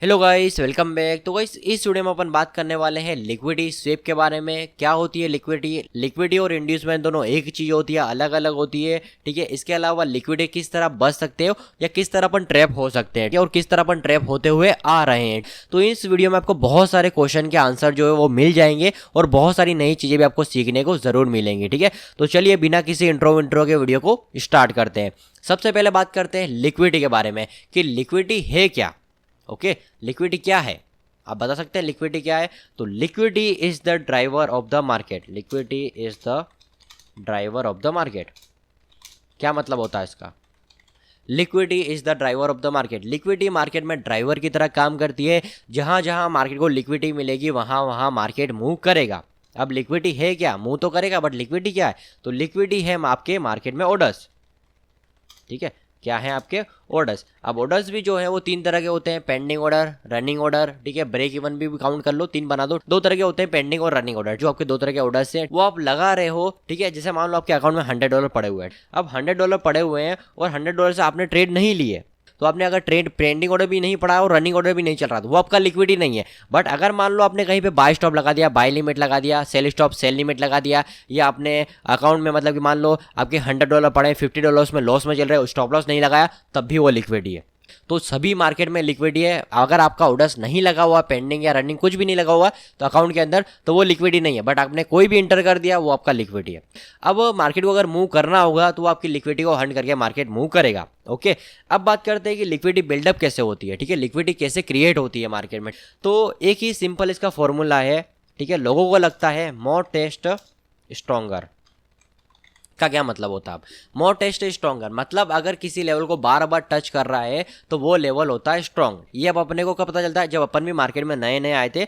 Hello guys, welcome back. तो guys, इस video में अपन बात करने वाले हैं लिक्विडिटी स्वेप के बारे में। क्या होती है लिक्विडिटी और इंड्यूसमेंट दोनों एक चीज होती है, अलग अलग होती है। ठीक है, इसके अलावा लिक्विडिटी किस तरह बच सकते हो या किस तरह अपन ट्रैप हो सकते हैं और किस तरह अपन ट्रैप होते हुए आ रहे हैं। तो इस वीडियो में आपको बहुत सारे क्वेश्चन के आंसर जो है वो मिल जाएंगे और बहुत सारी नई चीजें भी आपको सीखने को जरूर मिलेंगी। ठीक है, तो चलिए बिना किसी इंट्रो के वीडियो को स्टार्ट करते हैं। सबसे पहले बात करते हैं लिक्विडिटी के बारे में कि लिक्विडिटी है क्या। ओके, लिक्विडिटी क्या है, आप बता सकते हैं लिक्विडिटी क्या है? तो liquidity is the driver of the market. Liquidity is the driver of the market. क्या मतलब होता है इसका? Liquidity is the driver of the market. Liquidity market में ड्राइवर की तरह काम करती है। जहां जहां मार्केट को लिक्विडिटी मिलेगी वहां वहां मार्केट मूव करेगा। अब लिक्विडिटी है क्या? मूव तो करेगा, बट लिक्विडिटी क्या है? तो लिक्विडिटी है आपके मार्केट में ऑर्डर्स। ठीक है, क्या है आपके ऑर्डर्स। अब ऑर्डर्स भी जो है वो तीन तरह के होते हैं, पेंडिंग ऑर्डर, रनिंग ऑर्डर। ठीक है, ब्रेक इवन भी काउंट कर लो, तीन बना दो। दो तरह के होते हैं, पेंडिंग और रनिंग ऑर्डर। जो आपके दो तरह के ऑर्डर्स हैं वो आप लगा रहे हो। ठीक है, जैसे मान लो आपके अकाउंट में $100 पड़े हुए हैं। अब $100 पड़े हुए हैं और $100 से आपने ट्रेड नहीं लिए, तो आपने अगर ट्रेड पेंडिंग ऑर्डर भी नहीं पड़ा और रनिंग ऑर्डर भी नहीं चल रहा, तो वो आपका लिक्विडिटी नहीं है। बट अगर मान लो आपने कहीं पे बाय स्टॉप लगा दिया, बाय लिमिट लगा दिया, सेल स्टॉप सेल लिमिट लगा दिया, या आपने अकाउंट में मतलब कि मान लो आपके $100 पड़े, $50 में लॉस में चल रहे हो, स्टॉप लॉस नहीं लगाया, तब भी वो लिक्विडिटी है। तो सभी मार्केट में लिक्विडिटी है। अगर आपका ऑर्डर्स नहीं लगा हुआ, पेंडिंग या रनिंग कुछ भी नहीं लगा हुआ तो अकाउंट के अंदर, तो वो लिक्विडिटी नहीं है। बट आपने कोई भी इंटर कर दिया, वो आपका लिक्विडिटी है। अब मार्केट को अगर मूव करना होगा तो वो आपकी लिक्विडिटी को हंट करके मार्केट मूव करेगा। ओके, अब बात करते हैं कि लिक्विडिटी बिल्डअप कैसे होती है। ठीक है, लिक्विडिटी कैसे क्रिएट होती है मार्केट में। तो एक ही सिंपल इसका फॉर्मूला है। ठीक है, लोगों को लगता है मोर टेस्ट स्ट्रॉन्गर का क्या मतलब होता है? मोर टेस्ट स्ट्रॉन्गर मतलब अगर किसी लेवल को बार बार टच कर रहा है तो वो लेवल होता है स्ट्रॉन्ग। ये अब अपने को कब पता चलता है? जब अपन भी मार्केट में नए नए आए थे।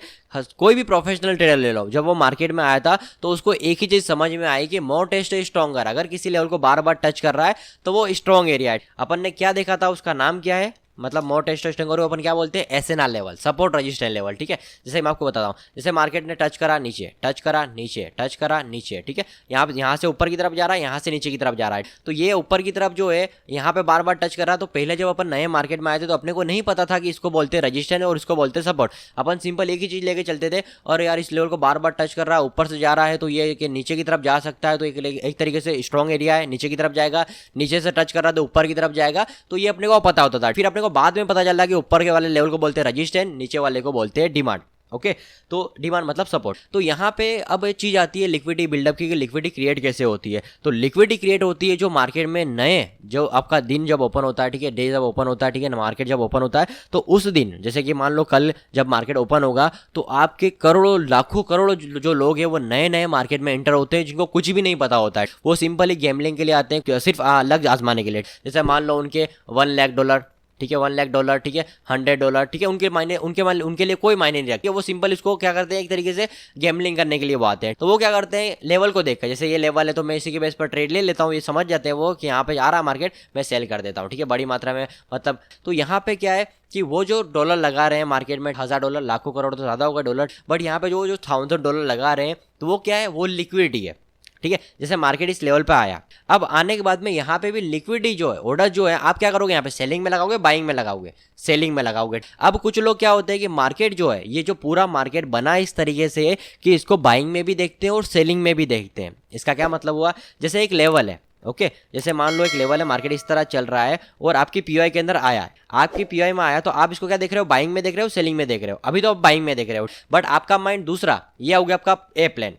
कोई भी प्रोफेशनल ट्रेडर ले लो, जब वो मार्केट में आया था तो उसको एक ही चीज समझ में आई कि मोर टेस्ट स्ट्रॉन्गर, अगर किसी लेवल को बार बार टच कर रहा है तो वो स्ट्रॉन्ग एरिया है। अपन ने क्या देखा था, उसका नाम क्या है? मतलब मोर टेस्ट स्ट्रॉन्गर अपन क्या बोलते हैं? SNR level, support resistance level. ठीक है, जैसे मैं आपको बताता हूँ, जैसे मार्केट ने टच करा नीचे, टच करा नीचे, टच करा नीचे। ठीक है, यहाँ से ऊपर की तरफ जा रहा है, यहाँ से नीचे की तरफ जा रहा है। तो ये ऊपर की तरफ जो है यहाँ पे बार बार टच कर रहा है। तो पहले जब अपन नए मार्केट में आए थे तो अपने को नहीं पता था कि इसको बोलते हैं रेजिस्टेंस और इसको बोलते हैं सपोर्ट। अपन सिंपल एक ही चीज लेके चलते थे, और यार इस लेवल को बार बार टच कर रहा है, ऊपर से जा रहा है तो ये कि नीचे की तरफ जा सकता है, तो एक तरीके से स्ट्रॉन्ग एरिया है, नीचे की तरफ जाएगा। नीचे से टच कर रहा है तो ऊपर की तरफ जाएगा। तो ये अपने को पता होता था। फिर अपने को बाद में पता चला कि ऊपर के वाले लेवल को बोलते हैं रेजिस्टेंस, नीचे वाले को बोलते हैं डिमांड। ओके, तो डिमांड मतलब सपोर्ट। तो यहाँ पे अब एक चीज आती है लिक्विडिटी बिल्डअप की, लिक्विडिटी क्रिएट कैसे होती है। तो लिक्विडिटी क्रिएट होती है जो मार्केट में नए, जो आपका दिन जब ओपन होता है, ठीक है, डे जब ओपन होता है, ठीक है, मार्केट जब ओपन होता है, तो उस दिन जैसे कि मान लो कल जब मार्केट ओपन होगा तो आपके करोड़ों लाखों करोड़ों जो लोग हैं वो नए नए मार्केट में एंटर होते हैं, जिनको कुछ भी नहीं पता होता है। वो सिंपली गैम्बलिंग के लिए आते हैं, सिर्फ लग आजमाने के लिए। जैसे मान लो उनके $1 लाख, ठीक है, $1 लाख, ठीक है, $100, ठीक है, उनके लिए कोई मायने नहीं रखते। वो सिंपल इसको क्या करते हैं, एक तरीके से गैम्बलिंग करने के लिए वो आते हैं। तो वो क्या करते हैं, लेवल को देखकर, जैसे ये लेवल है तो मैं इसी के बेस पर ट्रेड ले लेता हूँ, ये समझ जाते हैं वो कि यहाँ पे आ रहा मार्केट, मैं सेल कर देता हूँ। ठीक है, बड़ी मात्रा में मतलब। तो यहाँ पे क्या है कि वो जो डॉलर लगा रहे हैं मार्केट में, $1000, लाखों करोड़ तो ज्यादा होगा डॉलर, बट यहाँ पे जो $1000 लगा रहे हैं, तो वो क्या है, वो लिक्विडिटी है। ठीक है, जैसे मार्केट इस लेवल पे आया, अब आने के बाद में यहाँ पे भी लिक्विडिटी जो है, ऑर्डर जो है, आप क्या करोगे, यहाँ पे सेलिंग में लगाओगे, बाइंग में लगाओगे, सेलिंग में लगाओगे। अब कुछ लोग क्या होते हैं कि मार्केट जो है, ये जो पूरा मार्केट बना इस तरीके से कि इसको बाइंग में भी देखते हैं और सेलिंग में भी देखते हैं। इसका क्या मतलब हुआ, जैसे एक लेवल है, ओके, जैसे मान लो एक लेवल है, मार्केट इस तरह चल रहा है और आपकी पीओआई के अंदर आया है, आपकी पीओआई में आया, तो आप इसको क्या देख रहे हो, बाइंग में देख रहे हो, सेलिंग में देख रहे हो। अभी तो आप बाइंग में देख रहे हो, बट आपका माइंड दूसरा, ये हो गया आपका ए प्लान,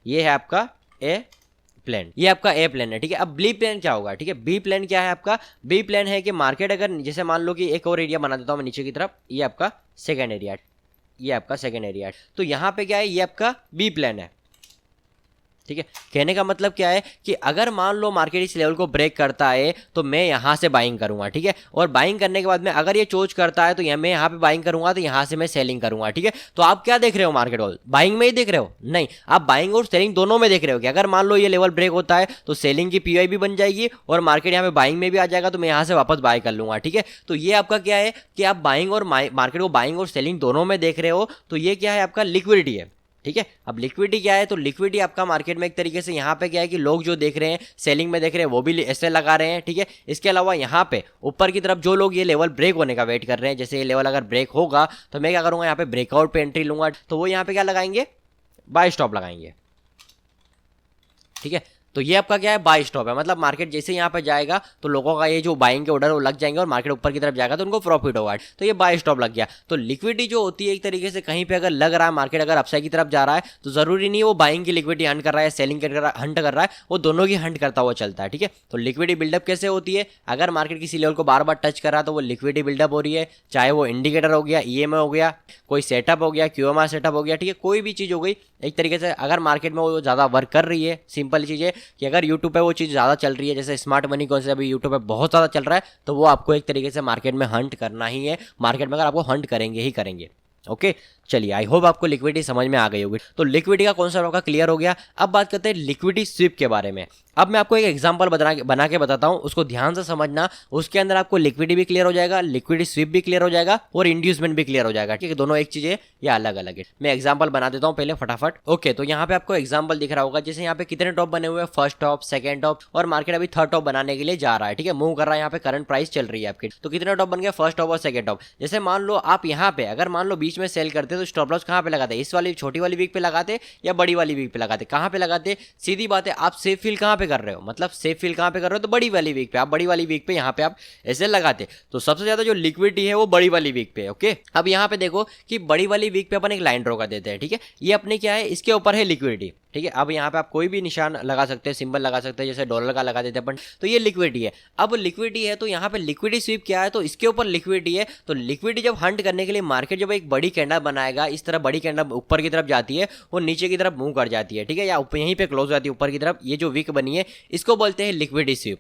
ये है आपका ए प्लान, ये आपका ए प्लान है। ठीक है, अब बी प्लान क्या होगा, ठीक है, बी प्लान क्या है आपका? बी प्लान है कि मार्केट अगर, जैसे मान लो कि एक और एरिया बना देता हूं मैं नीचे की तरफ, ये आपका सेकंड एरिया, ये आपका सेकंड एरिया। तो यहाँ पे क्या है, ये आपका बी प्लान है। ठीक है, कहने का मतलब क्या है कि अगर मान लो मार्केट इस लेवल को ब्रेक करता है तो मैं यहाँ से बाइंग करूंगा। ठीक है, और बाइंग करने के बाद में अगर ये चोज करता है तो मैं यहाँ पे बाइंग करूंगा, तो यहाँ से मैं सेलिंग करूंगा। ठीक है, तो आप क्या देख रहे हो, मार्केट को बाइंग में ही देख रहे हो? नहीं, आप बाइंग और सेलिंग दोनों में देख रहे हो कि अगर मान लो ये लेवल ब्रेक होता है तो सेलिंग की पीआई भी बन जाएगी और मार्केट यहाँ पे बाइंग में भी आ जाएगा, तो मैं यहाँ से वापस बाय कर लूंगा। ठीक है, तो ये आपका क्या है कि आप बाइंग और मार्केट को बाइंग और सेलिंग दोनों में देख रहे हो, तो ये क्या है, आपका लिक्विडिटी है। ठीक है। अब लिक्विडिटी क्या है, तो लिक्विडिटी आपका मार्केट में एक तरीके से यहाँ पे क्या है कि लोग जो देख रहे हैं सेलिंग में देख रहे हैं वो भी ऐसे लगा रहे हैं, ठीक है। इसके अलावा यहाँ पे ऊपर की तरफ जो लोग ये लेवल ब्रेक होने का वेट कर रहे हैं, जैसे ये लेवल अगर ब्रेक होगा तो मैं क्या करूँगा, यहाँ पे ब्रेकआउट पे एंट्री लूंगा, तो वो यहाँ पे क्या लगाएंगे, बाय स्टॉप लगाएंगे, ठीक है। तो ये आपका क्या है, बाय स्टॉप है, मतलब मार्केट जैसे यहाँ पे जाएगा तो लोगों का ये जो बाइंग के ऑर्डर वो लग जाएंगे और मार्केट ऊपर की तरफ जाएगा तो उनको प्रॉफिट होगा, तो ये बाय स्टॉप लग गया। तो लिक्विडिटी जो होती है एक तरीके से कहीं पे अगर लग रहा है मार्केट अगर अपसाइड की तरफ जा रहा है तो जरूरी नहीं है वो बाइंग की लिक्विडिटी हंट कर रहा है, सेलिंग हंट कर रहा है, वो दोनों की हंट करता हुआ चलता है, ठीक है। तो लिक्विडिटी बिल्डअप कैसे होती है, अगर मार्केट किसी लेवल को बार बार टच कर रहा है तो वो लिक्विडिटी बिल्डअप हो रही है, चाहे वो इंडिकेटर हो गया, ईएमए हो गया, कोई सेटअप हो गया, क्यूएमआर सेटअप हो गया, ठीक है, कोई भी चीज़ हो गई एक तरीके से। अगर मार्केट में वो ज़्यादा वर्क कर रही है, सिंपल चीज़ है कि अगर यूट्यूब पे वो चीज़ ज़्यादा चल रही है, जैसे स्मार्ट मनी कौन से अभी यूट्यूब पे बहुत ज़्यादा चल रहा है, तो वो आपको एक तरीके से मार्केट में हंट करना ही है, मार्केट में अगर आपको हंट करेंगे ही करेंगे। ओके चलिए, आई होप आपको लिक्विडिटी समझ में आ गई होगी। तो लिक्विडिटी का कॉन्सेप्ट आपका क्लियर हो गया। अब बात करते हैं लिक्विडिटी स्वीप के बारे में। अब मैं आपको एक एग्जांपल बना के बताता हूं, उसको ध्यान से समझना, उसके अंदर आपको लिक्विडिटी भी क्लियर हो जाएगा, लिक्विडिटी स्वीप भी क्लियर हो जाएगा और इंड्यूसमेंट भी क्लियर हो जाएगा, ठीक है। दोनों एक चीज है या अलग अलग है, मैं एग्जाम्पल बना देता हूँ पहले फटाफट। ओके, तो यहाँ पे आपको एग्जाम्पल दिख रहा होगा, जैसे यहाँ पे कितने टॉप बने हुए हैं, फर्स्ट टॉप, सेकंड टॉप, और मार्केट अभी थर्ड टॉप बनाने के लिए जा रहा है, ठीक है, मूव कर रहा है, यहाँ पे करंट प्राइस चल रही है आपकी। तो कितने टॉप बन गए, फर्स्ट टॉप और सेकंड टॉप। जैसे मान लो आप यहाँ पे अगर मान लो बीच में सेल करते तो स्टॉप लॉस कहाँ पे लगाते, इस वाली छोटी वाली वीक पे लगाते या बड़ी वाली वीक पे लगाते, कहाँ पे लगाते, सीधी बात है, आप सेफ फील कहाँ पे कर रहे हो, मतलब सेफ फील कहाँ पे कर रहे हो, तो बड़ी वाली वीक पे, आप बड़ी वाली वीक पे यहाँ पे आप ऐसे लगाते। तो सबसे ज्यादा जो लिक्विडिटी है वो बड़ी वाली वीक पे। ओके, अब यहाँ पे देखो कि बड़ी वाली वीक पे अपन एक लाइन ड्रॉ कर देते हैं, ठीक है, ये अपने क्या है, इसके ऊपर है लिक्विडिटी, ठीक है। अब यहाँ पे आप कोई भी निशान लगा सकते हैं, सिंबल लगा सकते हैं, जैसे डॉलर का लगा देते हैं अपन, तो ये लिक्विडिटी है। अब लिक्विडिटी है तो यहाँ पे लिक्विडिटी स्वीप क्या है, तो इसके ऊपर लिक्विडिटी है। तो लिक्विडिटी जब हंट करने के लिए मार्केट जब एक बड़ी कैंडल बनाएगा, इस तरह बड़ी कैंडल ऊपर की तरफ जाती है और नीचे की तरफ मूव कर जाती है, ठीक है, या यहीं पे क्लोज हो जाती है ऊपर की तरफ, ये जो विक बनी है इसको बोलते हैं लिक्विडिटी स्वीप।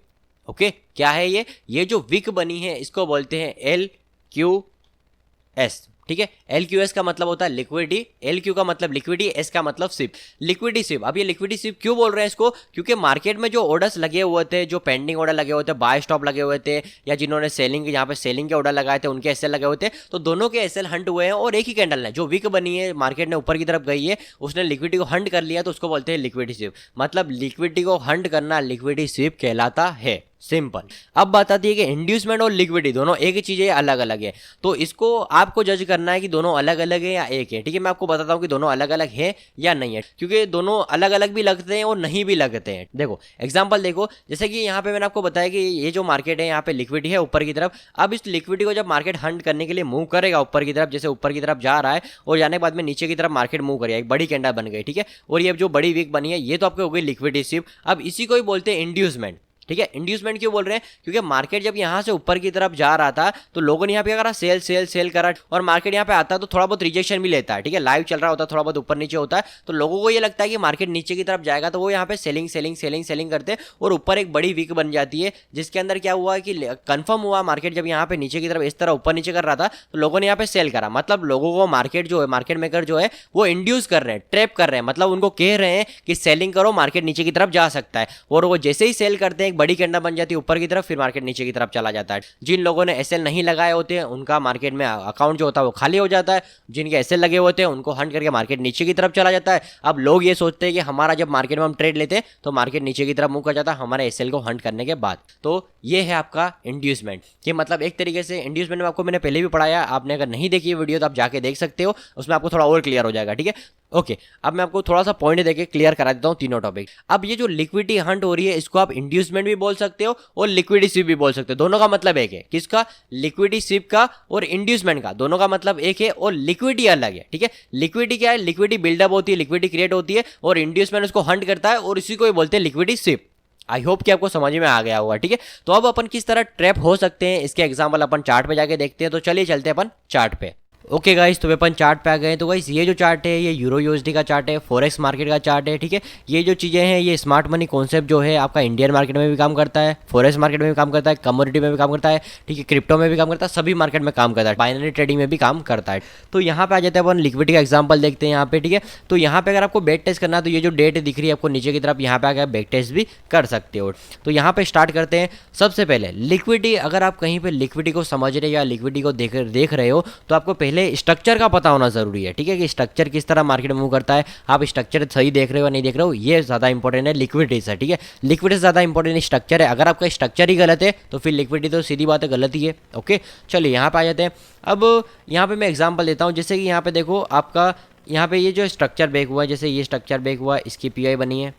ओके, क्या है ये जो विक बनी है इसको बोलते हैं LQS, ठीक है। LQS का मतलब होता है लिक्विडिटी, LQ का मतलब लिक्विडिटी, S का मतलब स्विप, लिक्विडिटी स्विप। अब ये लिक्विडिटी स्विप क्यों बोल रहे हैं इसको, क्योंकि मार्केट में जो ऑर्डर्स लगे हुए थे, जो पेंडिंग ऑर्डर लगे हुए थे, बाय स्टॉप लगे हुए थे, या जिन्होंने सेलिंग यहाँ पे सेलिंग के ऑर्डर लगाए थे उनके एसएल लगे हुए थे, तो दोनों के एसएल हंट हुए हैं और एक ही कैंडल है जो वीक बनी है, मार्केट ने ऊपर की तरफ गई है, उसने लिक्विडिटी को हंट कर लिया, तो उसको बोलते हैं लिक्विडिटी स्विप। मतलब लिक्विडिटी को हंट करना लिक्विडिटी स्विप कहलाता है, सिंपल। अब बात आती है कि इंड्यूसमेंट और लिक्विडिटी दोनों एक ही चीज है, अलग अलग है, तो इसको आपको जज करना है कि दोनों अलग अलग है या एक है, ठीक है। मैं आपको बताता हूँ कि दोनों अलग अलग है या नहीं है, क्योंकि दोनों अलग अलग भी लगते हैं और नहीं भी लगते हैं। देखो एग्जांपल देखो, जैसे कि यहाँ पे मैंने आपको बताया कि ये जो मार्केट है यहाँ पे लिक्विडिटी है ऊपर की तरफ। अब इस लिक्विडिटी को जब मार्केट हंट करने के लिए मूव करेगा ऊपर की तरफ, जैसे ऊपर की तरफ जा रहा है और जाने के बाद में नीचे की तरफ मार्केट मूव करेगा, एक बड़ी कैंडल बन गई, ठीक है, और ये जो बड़ी वीक बनी है ये तो आपको हो गई लिक्विडिटी स्वीप। अब इसी को ही बोलते हैं इंड्यूसमेंट, ठीक है। इंड्यूसमेंट क्यों बोल रहे हैं, क्योंकि मार्केट जब यहाँ से ऊपर की तरफ जा रहा था तो लोगों ने यहाँ पे करा सेल सेल सेल करा, और मार्केट यहाँ पे आता है तो थोड़ा बहुत रिजेक्शन भी लेता है, ठीक है, लाइव चल रहा होता है, थोड़ा बहुत ऊपर नीचे होता है, तो लोगों को ये लगता है कि मार्केट नीचे की तरफ जाएगा, तो वो यहाँ पे सेलिंग सेलिंग सेलिंग सेलिंग करते हैं और ऊपर एक बड़ी वीक बन जाती है, जिसके अंदर क्या हुआ कि कंफर्म हुआ मार्केट जब यहाँ पे नीचे की तरफ इस तरह ऊपर नीचे कर रहा था तो लोगों ने यहाँ पे सेल करा। मतलब लोगों को मार्केट जो है, मार्केट मेकर जो है वो इंड्यूस कर रहे हैं, ट्रैप कर रहे हैं, मतलब उनको कह रहे हैं कि सेलिंग करो, मार्केट नीचे की तरफ जा सकता है, और वो जैसे ही सेल करते हैं एक बड़ी कैंडल बन जाती है ऊपर की तरफ, फिर मार्केट नीचे की तरफ चला जाता है। जिन लोगों ने एसएल नहीं लगाए होते हैं उनका मार्केट में अकाउंट जो होता है वो खाली हो जाता है, जिनके एसएल लगे होते हैं उनको हंट करके मार्केट नीचे की तरफ चला जाता है। अब लोग ये सोचते हैं कि हमारा जब मार्केट में हम ट्रेड लेते हैं तो मार्केट नीचे की तरफ मूव कर जाता है हमारे एसएल को हंट करने के बाद। तो ये है आपका इंड्यूसमेंट, कि मतलब एक तरीके से इंड्यूसमेंट में आपको मैंने पहले भी पढ़ाया, आपने अगर नहीं देखी वीडियो तो आप जाके देख सकते हो, उसमें आपको थोड़ा और क्लियर हो जाएगा, ठीक है। ओके, अब मैं आपको थोड़ा सा पॉइंट देके क्लियर करा देता हूँ तीनों टॉपिक। अब ये जो लिक्विडिटी हंट हो रही है इसको आप इंड्यूसमेंट भी बोल सकते हो और लिक्विडिटी स्वीप भी बोल सकते हो, दोनों का मतलब एक है। किसका, लिक्विडिटी स्वीप का और इंड्यूसमेंट का, दोनों का मतलब एक है और लिक्विडिटी अलग है, ठीक है। लिक्विडिटी क्या है, लिक्विडिटी बिल्डअप होती है, लिक्विडिटी क्रिएट होती है, और इंड्यूसमेंट उसको हंट करता है और इसी को ही बोलते हैं लिक्विडिटी स्वीप। आई होप कि आपको समझ में आ गया होगा, ठीक है। तो अब अपन किस तरह ट्रैप हो सकते हैं इसके एग्जाम्पल अपन चार्ट पे जाके देखते हैं। तो चलिए चलते हैं अपन चार्ट पे। ओके गाइस, तो अपन चार्ट पे आ गए। तो गाइस ये जो चार्ट है ये यूरो यूएसडी का चार्ट है, फॉरेक्स मार्केट का चार्ट है, ठीक है। ये जो चीज़ें हैं ये स्मार्ट मनी कॉन्सेप्ट जो है आपका इंडियन मार्केट में भी काम करता है, फॉरेक्स मार्केट में भी काम करता है, कमोडिटी में भी काम करता है, ठीक है, क्रिप्टो में भी काम करता है, सभी मार्केट में काम करता है, बाइनरी ट्रेडिंग में भी काम करता है। तो यहाँ पे आ जाते हैं अपन लिक्विडिटी का एग्जाम्पल देखते हैं यहाँ पे, ठीक है। तो यहाँ पे अगर आपको बैक टेस्ट करना है तो ये जो डेट दिख रही है आपको नीचे की तरफ, यहाँ पे आकर बैक टेस्ट भी कर सकते हो। तो यहाँ पे स्टार्ट करते हैं। सबसे पहले लिक्विडिटी, अगर आप कहीं पे लिक्विडिटी को समझ रहे या लिक्विडिटी को देख रहे हो तो आपको पहले पहले स्ट्रक्चर का पता होना जरूरी है, ठीक है, कि स्ट्रक्चर किस तरह मार्केट में मूव करता है, आप स्ट्रक्चर सही देख रहे हो नहीं देख रहे हो, ये ज़्यादा इंपॉर्टेंट है लिक्विडिटी से, ठीक है। लिक्विडिटी से ज़्यादा इंपॉर्टेंट स्ट्रक्चर है, अगर आपका स्ट्रक्चर ही गलत है तो फिर लिक्विडिटी तो सीधी बात है गलत ही है। ओके, चलिए यहाँ पे आ जाते हैं। अब यहाँ पे मैं एग्जांपल देता हूँ, जैसे कि यहाँ पे देखो आपका यहाँ पे ये जो स्ट्रक्चर ब्रेक हुआ है, जैसे ये स्ट्रक्चर ब्रेक हुआ, इसकी पीआई बनी है,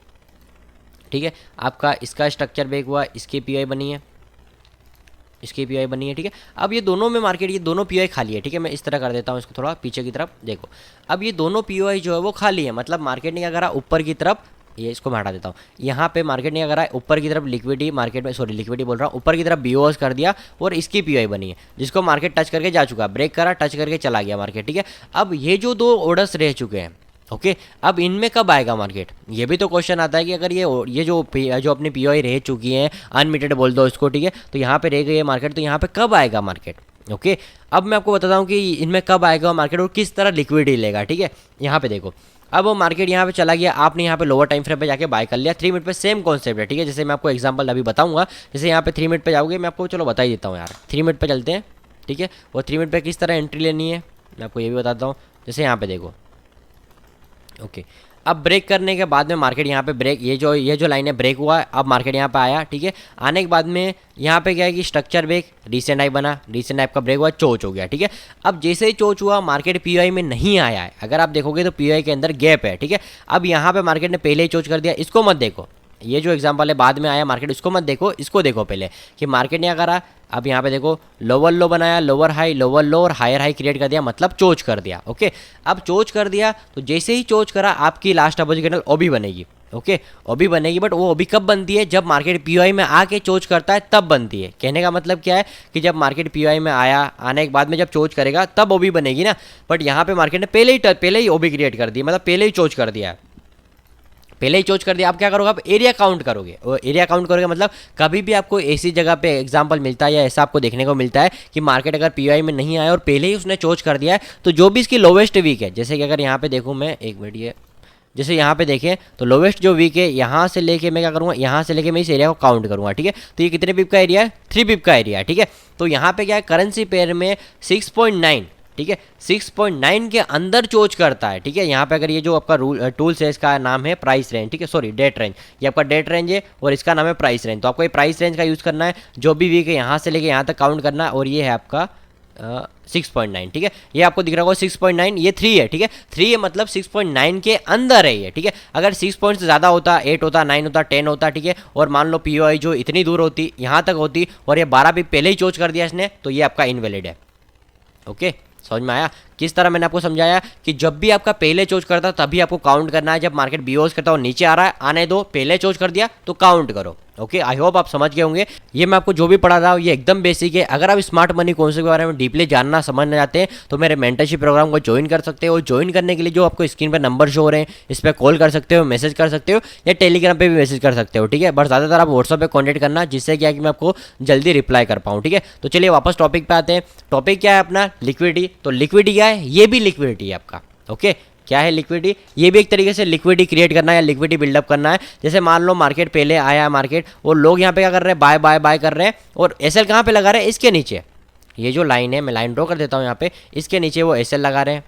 ठीक है, आपका इसका स्ट्रक्चर ब्रेक हुआ, इसकी पीआई बनी है, इसकी पीआई बनी है, ठीक है। अब ये दोनों में मार्केट, ये दोनों पीआई खाली है, ठीक है, मैं इस तरह कर देता हूँ इसको थोड़ा पीछे की तरफ, देखो अब ये दोनों पीआई जो है वो खाली है, मतलब मार्केट ने क्या करा ऊपर की तरफ, ये इसको मैं हटा देता हूँ, यहाँ पे मार्केट ने अगर ऊपर की तरफ लिक्विडिटी मार्केट में, सॉरी लिक्विडिटी बोल रहा हूँ, ऊपर की तरफ बीओएस कर दिया और इसकी पीआई बनी है, जिसको मार्केट टच करके जा चुका, ब्रेक करा, टच करके चला गया मार्केट, ठीक है। अब ये जो दो ऑर्डर्स रह चुके हैं, ओके, अब इनमें कब आएगा मार्केट, ये भी तो क्वेश्चन आता है कि अगर ये जो अपनी पीओआई रह चुकी हैं अनमिटेड बोल दो इसको, ठीक है, तो यहाँ पे रह गई है मार्केट, तो यहाँ पे कब आएगा मार्केट। ओके, अब मैं आपको बताता हूँ कि इनमें कब आएगा मार्केट और किस तरह लिक्विडिटी लेगा, ठीक है। यहाँ पे देखो, अब वो मार्केट यहाँ पे चला गया, आपने यहाँ पे लोअर टाइम फ्रेम पे जाके बाय कर लिया, 3 मिनट पे सेम कॉन्सेप्ट है, ठीक है। जैसे मैं आपको एग्जांपल अभी बताऊंगा, जैसे यहाँ पे 3 मिनट पे जाओगे, मैं आपको चलो बता ही देता हूँ यार, 3 मिनट पे चलते हैं, ठीक है, और 3 मिनट पे किस तरह एंट्री लेनी है मैं आपको ये भी बताता हूँ। जैसे यहाँ पे देखो, ओके, अब ब्रेक करने के बाद में मार्केट यहाँ पे ब्रेक, ये जो लाइन है ब्रेक हुआ, अब मार्केट यहाँ पे आया, ठीक है, आने के बाद में यहाँ पे क्या है कि स्ट्रक्चर ब्रेक, रीसेंट हाई बना, रीसेंट हाई का ब्रेक हुआ, चोच हो गया, ठीक है। अब जैसे ही चोच हुआ मार्केट पीओआई में नहीं आया है, अगर आप देखोगे तो पीओआई के अंदर गैप है, ठीक है। अब यहाँ पे मार्केट ने पहले ही चोच कर दिया, इसको मत देखो, ये जो एग्जांपल है बाद में आया मार्केट, इसको मत देखो, इसको देखो पहले कि मार्केट ने क्या करा। अब यहाँ पे देखो लोअर लो बनाया, लोअर हाई, लोअर लो और हायर हाई क्रिएट कर दिया, मतलब चोच कर दिया। ओके, अब चोच कर दिया तो जैसे ही चोच करा आपकी लास्ट अपोजिट कैंडल ओबी बनेगी। ओके, ओबी बनेगी, बट वो ओबी कब बनती है, जब मार्केट पीओआई में आके चोच करता है तब बनती है। कहने का मतलब क्या है कि जब मार्केट पीओआई में आया, आने के बाद में जब चोच करेगा तब ओबी बनेगी ना, बट यहाँ पे मार्केट ने पहले ही ओबी क्रिएट कर दी, मतलब पहले ही चोच कर दिया, पहले ही चोज कर दिया। आप क्या करोगे, आप एरिया काउंट करोगे, और एरिया काउंट करोगे मतलब कभी भी आपको ऐसी जगह पे एग्जांपल मिलता है या ऐसा आपको देखने को मिलता है कि मार्केट अगर पीओआई में नहीं आया और पहले ही उसने चोज कर दिया है, तो जो भी इसकी लोवेस्ट वीक है, जैसे कि अगर यहाँ पे देखूँ मैं, एक मिनट, ये जैसे यहाँ पे देखें तो लोवेस्ट जो वीक है यहाँ से लेके मैं क्या करूँगा, यहाँ से लेके मैं इस एरिया को काउंट करूँगा, ठीक है। तो ये कितने पिप का एरिया है, 3 पिप का एरिया है, ठीक है। तो यहाँ पे क्या है, करेंसी पेयर में 6.9, ठीक है, 6.9 के अंदर चोज करता है, ठीक है। यहाँ पे अगर ये जो आपका टूल्स है, इसका नाम है प्राइस रेंज, ठीक है, सॉरी डेट रेंज, ये आपका डेट रेंज है और इसका नाम है प्राइस रेंज। तो आपको ये प्राइस रेंज का यूज़ करना है, जो भी वीक है यहाँ से लेके यहाँ तक काउंट करना है, और ये है आपका 6.9, ठीक है। ये आपको दिख रहा होगा 6.9, ये 3 है, ठीक है, 3 है मतलब 6.9 के अंदर है ये, ठीक है। अगर 6 पॉइंट से ज़्यादा होता, 8 होता, 9 होता, 10 होता, ठीक है, और मान लो पीओआई जो इतनी दूर होती, यहाँ तक होती, और ये 12 भी पहले ही चोज कर दिया इसने, तो ये आपका इनवैलिड है। ओके, समझ में आया किस तरह मैंने आपको समझाया कि जब भी आपका पहले चोज करता तभी आपको काउंट करना है, जब मार्केट बीओस करता हो नीचे आ रहा है आने दो, पहले चोज कर दिया तो काउंट करो। ओके, आई होप आप समझ गए होंगे। ये मैं आपको जो भी पढ़ा रहा हूँ ये एकदम बेसिक है। अगर आप स्मार्ट मनी कॉन्सेप्ट के बारे में डीपली जानना समझना चाहते हैं तो मेरे मेंटरशिप प्रोग्राम को ज्वाइन कर सकते हो। ज्वाइन करने के लिए जो आपको स्क्रीन पर नंबर शो हो रहे हैं इस पर कॉल कर सकते हो, मैसेज कर सकते हो, या टेलीग्राम पे भी मैसेज कर सकते हो, ठीक है। बट ज़्यादातर आप व्हाट्सएप पे कॉन्टैक्ट करना, जिससे क्या कि मैं आपको जल्दी रिप्लाई कर पाऊँ, ठीक है। तो चलिए वापस टॉपिक पे आते हैं। टॉपिक क्या है अपना, लिक्विडिटी। तो लिक्विडिटी क्या है, ये भी लिक्विडिटी है आपका। ओके, क्या है लिक्विडिटी, ये भी एक तरीके से लिक्विडिटी क्रिएट करना है या लिक्विडिटी बिल्डअप करना है। जैसे मान लो मार्केट पहले आया है मार्केट, और लोग यहाँ पे क्या कर रहे हैं, बाय बाय बाय कर रहे हैं, और एसएल कहाँ पे लगा रहे हैं, इसके नीचे। ये जो लाइन है मैं लाइन ड्रॉ कर देता हूँ यहाँ पे, इसके नीचे वो एसएल लगा रहे हैं,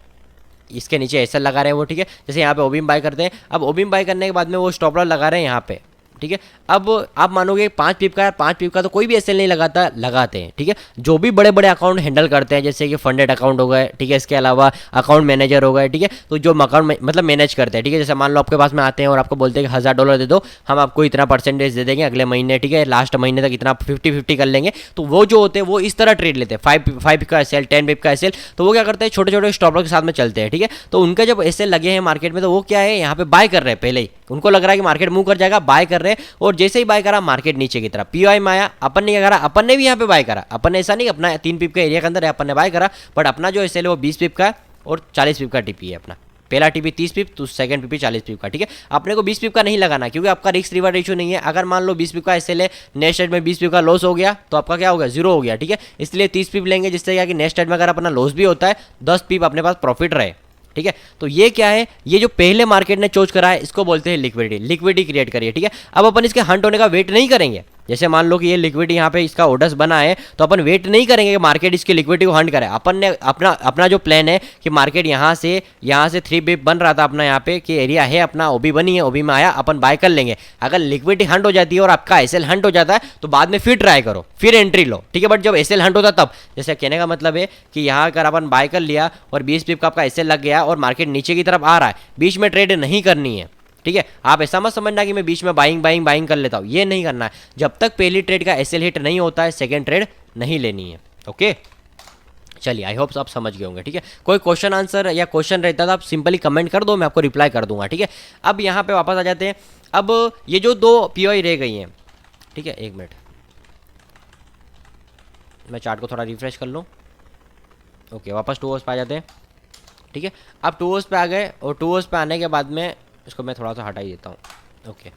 इसके नीचे एसएल लगा रहे हैं वो, ठीक है। जैसे यहाँ पे ओबीम बाय करते हैं, अब ओबीम बाय करने के बाद में वो स्टॉप लॉस लगा रहे हैं यहाँ पे, ठीक है। अब आप मानोगे 5 पिप का है, 5 पिप का तो कोई भी एसएल नहीं लगाता, लगाते हैं, ठीक है। जो भी बड़े बड़े अकाउंट हैंडल करते हैं, जैसे कि फंडेड अकाउंट हो गए, ठीक है, इसके अलावा अकाउंट मैनेजर हो गए, ठीक है, तो जो अकाउंट मतलब मैनेज करते हैं, ठीक है। जैसे मान लो आपके पास में आते हैं और आपको बोलते हैं कि $1000 दे दो, हम आपको इतना परसेंटेज दे देंगे अगले महीने, ठीक है, लास्ट महीने तक इतना 50-50 कर लेंगे। तो वो जो होते हैं वो इस तरह ट्रेड लेते हैं, 5 का एसएल, 10 पिप का एसएल। तो वो क्या करते हैं, छोटे छोटे स्टॉप लॉस के साथ में चलते हैं, ठीक है। तो उनका जब एसएल लगे हैं मार्केट में, तो वो क्या है, यहाँ पे बाय कर रहे हैं पहले ही, उनको लग रहा है कि मार्केट मूव कर जाएगा, बाय कर रहे हैं, और जैसे ही बाय करा मार्केट नीचे की तरफ पीओआई में आया, अपन ने क्या करा, अपन ने भी यहाँ पे बाय करा। अपन ने ऐसा नहीं अपना 3 पिप का एरिया के अंदर है, अपन ने बाय करा, बट अपना जो एसएल है वो 20 पिप का है और 40 पिप का टीपी है अपना। पहला टीपी 30 पिप, तो सेकंड पीपी 40 पिप का, ठीक है। अपने को 20 पिप का नहीं लगाना, क्योंकि आपका रिस्क रिवार्ड रेशियो नहीं है। अगर मान लो 20 पिप का एसएल है, नेक्स्ट ट्रेड में 20 पिप का लॉस हो गया तो आपका क्या हो गया, 0 हो गया, ठीक है। इसलिए 30 पिप लेंगे, जिससे क्या कि नेक्स्ट ट्रेड में अगर अपना लॉस भी होता है 10 पिप अपने पास प्रॉफिट रहे, ठीक है। तो ये क्या है, ये जो पहले मार्केट ने चोज करा है इसको बोलते हैं लिक्विडिटी। लिक्विडिटी क्रिएट करिए, ठीक है। अब अपन इसके हंट होने का वेट नहीं करेंगे, जैसे मान लो कि ये लिक्विडिटी यहाँ पे इसका ओडस बना है, तो अपन वेट नहीं करेंगे कि मार्केट इसकी लिक्विडिटी को हंट करे। अपन ने अपना जो प्लान है कि मार्केट यहाँ से 3 बिप बन रहा था अपना, यहाँ पे कि एरिया है अपना, ओबी बनी है, ओबी में आया, अपन बाय कर लेंगे। अगर लिक्विडिटी हंट हो जाती है और आपका एसएल हंट हो जाता है तो बाद में फिर ट्राई करो, फिर एंट्री लो, ठीक है। बट जब एसएल हंट होता तब, जैसे कहने का मतलब है कि यहाँ अगर अपन बाय कर लिया और 20 पिप का आपका एसएल लग गया और मार्केट नीचे की तरफ आ रहा है, बीच में ट्रेड नहीं करनी है, ठीक है। आप ऐसा मत समझना कि मैं बीच में बाइंग कर लेता हूँ, ये नहीं करना है। जब तक पहली ट्रेड का एसएल हिट नहीं होता है, सेकेंड ट्रेड नहीं लेनी है। ओके, चलिए, आई होप आप समझ गए होंगे, ठीक है। कोई क्वेश्चन आंसर या क्वेश्चन रहता तो आप सिंपली कमेंट कर दो, मैं आपको रिप्लाई कर दूंगा, ठीक है। अब यहाँ पे वापस आ जाते हैं। अब ये जो 2 पीओआई रह गई हैं, ठीक है, 1 मिनट मैं चार्ट को थोड़ा रिफ्रेश कर लूँ। ओके, वापस 2 आवर्स पे आ जाते हैं, ठीक है। अब 2 आवर्स पे आ गए और 2 आवर्स पे आने के बाद में इसको मैं थोड़ा सा हटा ही देता हूँ। ओके,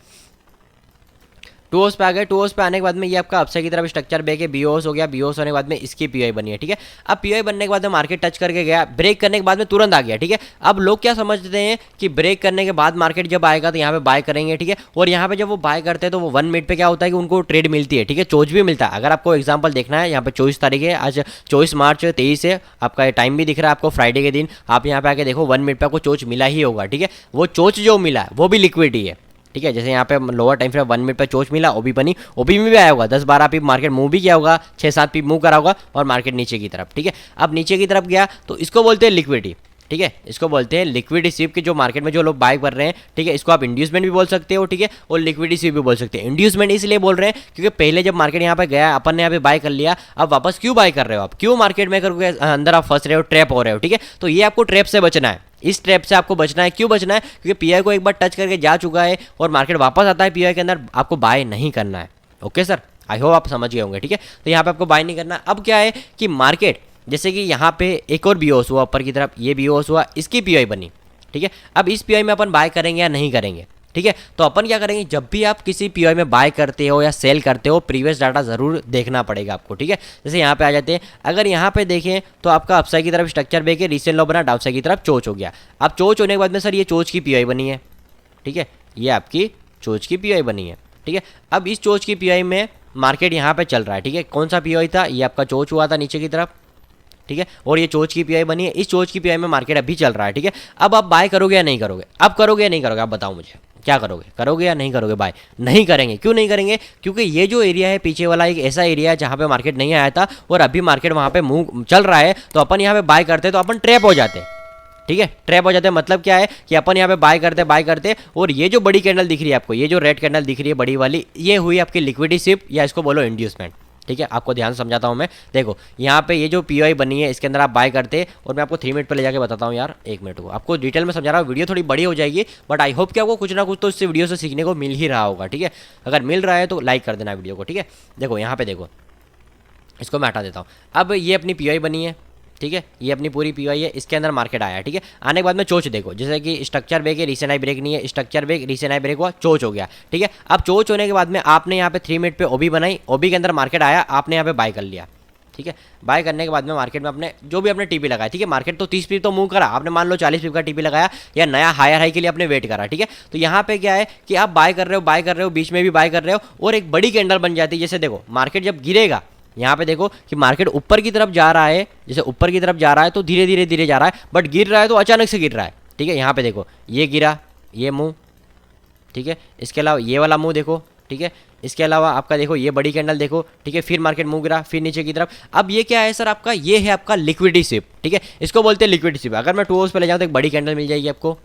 2 आवर्स पे आ गए। 2 आवर्स पे आने के बाद में ये आपका अपसाइड की तरफ स्ट्रक्चर बैक है, बीओस हो गया, बीओस होने के बाद में इसकी पीआई बनी है, ठीक है। अब पीआई बनने के बाद में मार्केट टच करके गया, ब्रेक करने के बाद में तुरंत आ गया, ठीक है। अब लोग क्या समझते हैं कि ब्रेक करने के बाद मार्केट जब आएगा तो यहाँ पे बाय करेंगे, ठीक है। और यहाँ पे जब वो बाय करते हैं तो वो 1 मिनट पे क्या होता है कि उनको ट्रेड मिलती है, ठीक है, चोच भी मिलता है। अगर आपको एग्जाम्पल देखना है, यहाँ पे 24 तारीख है, आज 24 मार्च 23 है, आपका टाइम भी दिख रहा है आपको फ्राइडे के दिन। आप यहाँ पे आके देखो 1 मिनट पे आपको चोच मिला ही होगा, ठीक है। वो चोच जो मिला है वो भी लिक्विडिटी है, ठीक है। जैसे यहाँ पे लोअर टाइम फ्रेम 1 मिनट पे चोच मिला, ओबी बनी, ओबी में भी आया होगा 10-12 पिप, मार्केट मूव भी किया होगा, 6-7 पिप मूव करा होगा और मार्केट नीचे की तरफ, ठीक है। अब नीचे की तरफ गया तो इसको बोलते हैं लिक्विडिटी, ठीक है। इसको बोलते हैं लिक्विडिटी स्वीप, के जो मार्केट में जो लोग बाय कर रहे हैं, ठीक है। इसको आप इंड्यूसमेंट भी बोल सकते हो, ठीक है, और लिक्विडिटी स्वीप भी बोल सकते हैं। इंड्यूसमेंट इसलिए बोल रहे हैं क्योंकि पहले जब मार्केट यहाँ पे गया, अपन ने यहाँ पे बाय कर लिया, अब वापस क्यों बाय कर रहे हो आप, क्यों मार्केट में करके अंदर आप फंस रहे हो, ट्रैप हो रहे हो, ठीक है। तो ये आपको ट्रैप से बचना है, इस ट्रैप से आपको बचना है। क्यों बचना है? क्योंकि पीआई को एक बार टच करके जा चुका है और मार्केट वापस आता है पीआई के अंदर, आपको बाय नहीं करना है। ओके सर, आई होप आप समझ गए होंगे, ठीक है। तो यहाँ पे आपको बाय नहीं करना। अब क्या है कि मार्केट जैसे कि यहाँ पे एक और बीओस हुआ ऊपर की तरफ, ये बीओस हुआ, इसकी पीआई बनी, ठीक है। अब इस पीआई में अपन बाय करेंगे या नहीं करेंगे, ठीक है। तो अपन क्या करेंगे, जब भी आप किसी पीआई में बाय करते हो या सेल करते हो, प्रीवियस डाटा जरूर देखना पड़ेगा आपको, ठीक है। जैसे यहाँ पे आ जाते हैं, अगर यहाँ पे देखें तो आपका अपसाइड की तरफ स्ट्रक्चर बैक है, रीसेंट लो बना, डाउनसाइड की तरफ चोच हो गया। अब चोच होने के बाद में सर ये चोच की पीआई बनी है, ठीक है, ये आपकी चोच की पीआई बनी है, ठीक है। अब इस चोच की पीआई में मार्केट यहाँ पे चल रहा है, ठीक है। कौन सा पीआई था, ये आपका चोच हुआ था नीचे की तरफ, ठीक है, और ये चोच की पीआई बनी है। इस चोच की पीआई में मार्केट अभी चल रहा है, ठीक है। अब आप बाय करोगे या नहीं करोगे, अब करोगे या नहीं करोगे, आप बताओ मुझे, क्या करोगे, करोगे या नहीं करोगे बाय? नहीं करेंगे। क्यों नहीं करेंगे? क्योंकि ये जो एरिया है पीछे वाला, एक ऐसा एरिया है जहाँ पे मार्केट नहीं आया था और अभी मार्केट वहाँ पे मूव चल रहा है, तो अपन यहाँ पे बाय करते तो अपन ट्रैप हो जाते, ठीक है। ट्रैप हो जाते हैं मतलब क्या है कि अपन यहाँ पे बाय करते और ये जो बड़ी कैंडल दिख रही है आपको, ये जो रेड कैंडल दिख रही है बड़ी वाली, ये हुई आपकी लिक्विडिटी स्वीप या इसको बोलो इंड्यूसमेंट, ठीक है। आपको ध्यान समझाता हूँ मैं। देखो यहाँ पे ये जो पीआई बनी है, इसके अंदर आप बाय करते, और मैं आपको 3 मिनट पे ले जाके बताता हूँ यार, 1 मिनट को आपको डिटेल में समझा रहा हूँ। वीडियो थोड़ी बड़ी हो जाएगी, बट आई होप कि आपको कुछ ना कुछ तो इससे वीडियो से सीखने को मिल ही रहा होगा, ठीक है। अगर मिल रहा है तो लाइक कर देना वीडियो को, ठीक है। देखो यहाँ पे देखो, इसको मैं हटा देता हूँ। अब ये अपनी पीआई बनी है, ठीक है, ये अपनी पूरी पीआई है, इसके अंदर मार्केट आया, ठीक है। आने के बाद में चोच देखो, जैसे कि स्ट्रक्चर ब्रेक है, रीसेंट हाई ब्रेक नहीं है, structure break recent high break हुआ, चोच हो गया, ठीक है। अब चोच होने के बाद में आपने यहाँ पे 3 मिनट पे ओबी बनाई, ओबी के अंदर मार्केट आया, आपने यहाँ पे बाय कर लिया, ठीक है। बाय करने के बाद में मार्केट में आपने जो भी अपने टीपी लगाया, ठीक है, मार्केट तो 30 पिप तो मूव करा, आपने मान लो 40 पिप का टीपी लगाया या नया हायर हाई के लिए आपने वेट करा, ठीक है। तो यहाँ पे क्या है कि आप बाय कर रहे हो, बीच में भी बाय कर रहे हो और एक बड़ी कैंडल बन जाती है। जैसे देखो मार्केट जब गिरेगा, यहाँ पे देखो कि मार्केट ऊपर की तरफ जा रहा है, जैसे ऊपर की तरफ जा रहा है तो धीरे धीरे जा रहा है, बट गिर रहा है तो अचानक से गिर रहा है, ठीक है। यहाँ पे देखो ये गिरा, ये मुंह, ठीक है, इसके अलावा ये वाला मुंह देखो, ठीक है, इसके अलावा आपका देखो ये बड़ी कैंडल देखो, ठीक है, फिर मार्केट मुंह गिरा, फिर नीचे की तरफ। अब ये क्या है सर आपका, ये है आपका लिक्विडिटी स्वीप, ठीक है, इसको बोलते हैं लिक्विडिटी स्वीप। अगर मैं 2 आवर्स पे ले जाऊँ तो एक बड़ी कैंडल मिल जाएगी आपको,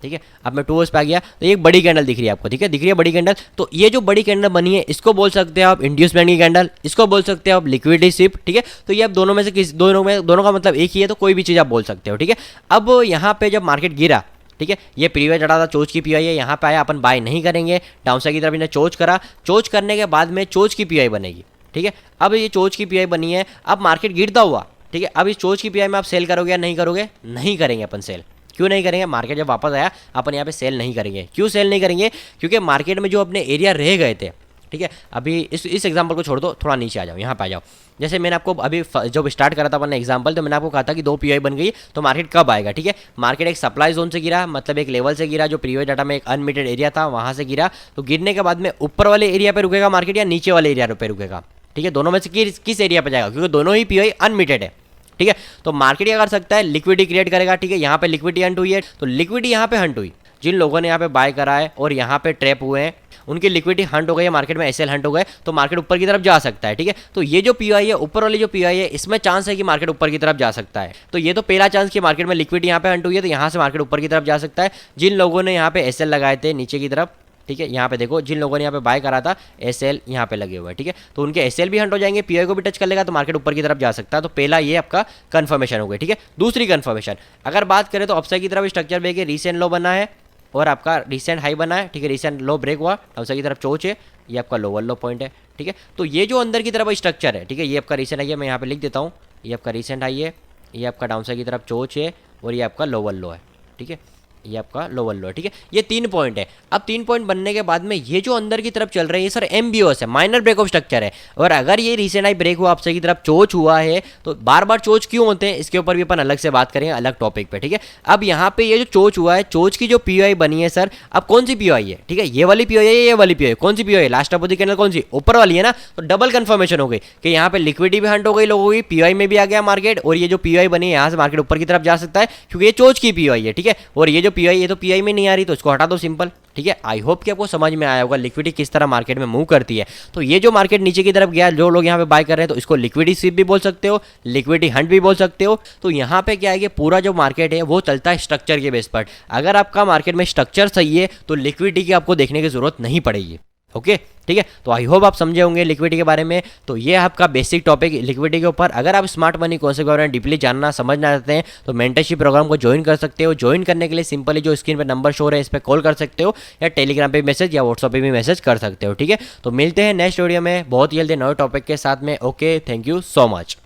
ठीक है। अब मैं 2 आवर्स पे आ गया तो एक बड़ी कैंडल दिख रही है आपको, ठीक है, दिख रही है बड़ी कैंडल। तो ये जो बड़ी कैंडल बनी है इसको बोल सकते हैं आप इंड्यूसमेंट की कैंडल, इसको बोल सकते हैं आप लिक्विडिटी स्वीप, ठीक है। तो ये आप दोनों में से किस दोनों का मतलब एक ही है, तो कोई भी चीज़ आप बोल सकते हो, ठीक है। अब यहाँ पे जब मार्केट गिरा, ठीक है, ये प्रीवियस डाटा था, चोच की पीआई है, यहाँ पे आया, अपन बाय नहीं करेंगे, डाउनसाइड की तरफ इन्हें चोच करा, चोच करने के बाद में चोच की पीआई बनेगी, ठीक है। अब ये चोच की पीआई बनी है, अब मार्केट गिरता हुआ, ठीक है, अब इस चोच की पीआई में आप सेल करोगे या नहीं करोगे? नहीं करेंगे अपन सेल। क्यों नहीं करेंगे? मार्केट जब वापस आया अपन यहाँ पे सेल नहीं करेंगे। क्यों सेल नहीं करेंगे? क्योंकि मार्केट में जो अपने एरिया रह गए थे ठीक है। अभी इस एग्जांपल को छोड़ दो, थोड़ा नीचे आ जाओ, यहाँ पे आ जाओ। जैसे मैंने आपको अभी जब स्टार्ट करा था अपना एग्जांपल, तो मैंने आपको कहा था कि 2 पीओआई बन गई तो मार्केट कब आएगा, ठीक है। मार्केट एक सप्लाई जोन से गिरा, मतलब एक लेवल से गिरा जो प्रीवियस डाटा में एक अनलिमिटेड एरिया था, वहां से गिरा। तो गिरने के बाद में ऊपर वाले एरिया पे रुकेगा मार्केट या नीचे वाले एरिया पे रुकेगा, ठीक है। दोनों में से किस एरिया पे जाएगा, क्योंकि दोनों ही पीओआई अनलिमिटेड है, ठीक है। तो मार्केट क्या कर सकता है, लिक्विडिटी क्रिएट करेगा, ठीक है। यहाँ पे लिक्विडिटी हंट हुई है, तो लिक्विडिटी यहाँ पे हंट हुई, जिन लोगों ने यहाँ पे बाय करा है और यहाँ पे ट्रैप हुए हैं उनकी लिक्विडिटी हंट हो गई है, मार्केट में एसएल हंट हो गए, तो मार्केट ऊपर की तरफ जा सकता है, ठीक है। तो ये जो पीओआई है, ऊपर वाली जो पीओआई है, इसमें चांस है कि मार्केट ऊपर की तरफ जा सकता है। तो ये तो पहला चांस कि मार्केट में लिक्विडिटी यहाँ पे हंट हुई है, तो यहाँ से मार्केट ऊपर की तरफ जा सकता है। जिन लोगों ने यहाँ पे एसएल लगाए थे नीचे की तरफ, ठीक है, यहाँ पे देखो जिन लोगों ने यहाँ पे बाय करा था एसएल यहाँ पे लगे हुए हैं, ठीक है। तो उनके एसएल भी हंट हो जाएंगे, पीओआई को भी टच कर लेगा तो मार्केट ऊपर की तरफ जा सकता है। तो पहला ये आपका कंफर्मेशन हो गई, ठीक है। दूसरी कंफर्मेशन अगर बात करें तो अपसाइड की तरफ स्ट्रक्चर ब्रेक है, रीसेंट लो बना है और आपका रिसेंट हाई बना है, ठीक है। रिसेंट लो ब्रेक हुआ, डाउनसाइड की तरफ चोच है, ये आपका लोअर लो पॉइंट है, ठीक है। तो ये जो अंदर की तरफ स्ट्रक्चर है, ठीक है, ये आपका रिसेंट हाई है, मैं यहाँ पे लिख देता हूँ, ये आपका रिसेंट हाई है, ये आपका डाउनसाइड की तरफ चोच है और ये आपका लोअर लो है, ठीक है। ये आपका लोअर लो है, ठीक है। ये 3 पॉइंट है। अब 3 पॉइंट बनने के बाद में ये जो अंदर की तरफ चल रहे हैं ये सर एमबीओएस है, माइनर ब्रेक ऑफ स्ट्रक्चर है। और अगर ये रिसेंट हाई ब्रेक हुआ आपसे की तरफ चोच हुआ है तो बार बार चोच क्यों होते हैं, इसके ऊपर भी अपन अलग से बात करेंगे अलग टॉपिक पे, ठीक है। अब यहाँ पे ये जो चोच हुआ है, चोच की जो पीओआई बनी है सर, अब कौन सी पीओआई है, ठीक है, ये वाली पीओआई है, ये वाली पीओआई कौन सी पीओआई, लास्ट अपोजिट कैंडल कौन सी, ऊपर वाली है ना। तो डबल कंफर्मेशन हो गई कि यहाँ पे लिक्विडिटी भी हंट हो गई लोगों की, पीओआई में भी आ गया मार्केट, और ये जो पीओआई बनी है यहाँ से मार्केट ऊपर की तरफ जा सकता है क्योंकि ये चोच की पीओआई है, ठीक है। और ये जो पीओआई, ये तो पीओआई में नहीं आ रही तो इसको हटा दो, सिंपल, ठीक है। आई होप कि आपको समझ में आया होगा लिक्विडिटी किस तरह मार्केट में मूव करती है। तो ये जो मार्केट नीचे की तरफ गया, जो लोग यहाँ पे बाय कर रहे हैं तो इसको लिक्विडिटी स्वीप भी बोल सकते हो, लिक्विडिटी हंट भी बोल सकते हो। तो यहाँ पे क्या है कि पूरा जो मार्केट है वो चलता है स्ट्रक्चर के बेस पर। अगर आपका मार्केट में स्ट्रक्चर सही है तो लिक्विडिटी की आपको देखने की जरूरत नहीं पड़ेगी, ओके, ठीक है। तो आई होप आप समझे होंगे लिक्विडिटी के बारे में। तो ये आपका बेसिक टॉपिक लिक्विडिटी के ऊपर। अगर आप स्मार्ट मनी कॉन्सेप्ट के बारे में डीपली जानना समझना चाहते हैं तो मेंटरशिप प्रोग्राम को ज्वाइन कर सकते हो। ज्वाइन करने के लिए सिंपली जो स्क्रीन पे नंबर शो है इस पर कॉल कर सकते हो, या टेलीग्राम पे मैसेज या व्हाट्सएप पे भी मैसेज कर सकते हो, ठीक है। तो मिलते हैं नेक्स्ट वीडियो में बहुत जल्दी नए टॉपिक के साथ में। Okay, thank you so much.